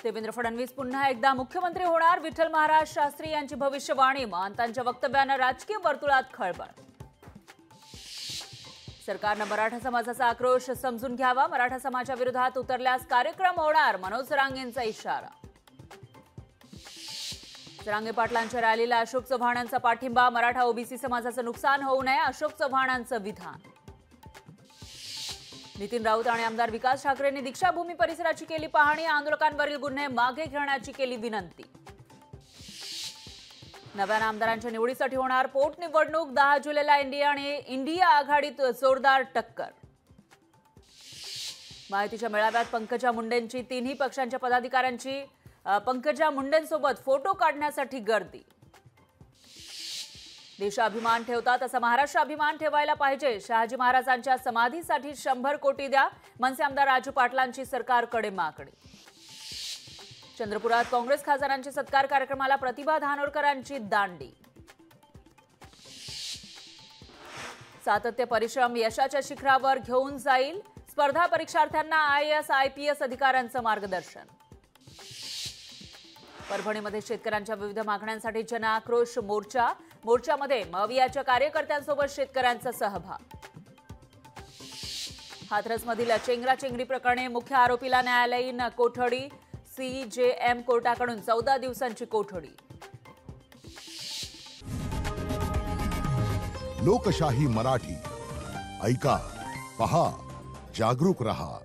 देवेंद्र फडणवीस पुन्हा एकदा मुख्यमंत्री होणार. विठ्ठल महाराज शास्त्री यांची भविष्यवाणी. महंतांच्या वक्तव्यानं राजकीय वर्तुळात खळबळ. सरकारनं मराठा समाजाचा आक्रोश समजून घ्यावा. मराठा समाजाविरोधात उतरल्यास कार्यक्रम होणार. मनोज रांगेंचा इशारा. जरांगे पाटलांच्या रॅलीला अशोक चव्हाणांचा पाठिंबा. मराठा ओबीसी समाजाचं नुकसान होऊ नये अशोक चव्हाणांचं विधान. नितीन राऊत आणि आमदार विकास ठाकरेंनी दीक्षाभूमी परिसराची केली पाहणी. आंदोलकांवरील गुन्हे मागे घेण्याची केली विनंती. नव्या आमदारांच्या निवडीसाठी होणार पोटनिवडणूक. 10 जुलैला इंडिया आघाडीत जोरदार टक्कर. माहितीच्या मेळाव्यात पंकजा मुंडेंची. तिन्ही पक्षांच्या पदाधिकाऱ्यांची पंकजा मुंडेंसोबत फोटो काढण्यासाठी गर्दी. देशाभिमान ठेवता तसा महाराष्ट्र अभिमान ठेवायला पाहिजे. शहाजी महाराजांच्या समाधीसाठी 100 कोटी द्या. मनसे आमदार राजू पाटलांची सरकारकडे मागणी. चंद्रपुरात काँग्रेस खासदारांच्या सत्कार कार्यक्रमाला प्रतिभा धानोरकरांची दांडी. सातत्य परिश्रम यशाच्या शिखरावर घेऊन जाईल. स्पर्धा परीक्षार्थ्यांना IAS IPS अधिकाऱ्यांचं मार्गदर्शन. परभणीमध्ये शेतकऱ्यांच्या विविध मागण्यांसाठी जनआक्रोश मोर्चा. मोर्चामध्ये मवियाच्या कार्यकर्त्यांसोबत शेतकऱ्यांचा सहभाग. हाथरसमधील चेंगराचेंगरी प्रकरणी मुख्य आरोपीला न्यायालयीन कोठडी. CJM कोर्टाकडून 14 दिवसांची कोठडी. लोकशाही मराठी ऐका, पहा, जागरूक रहा.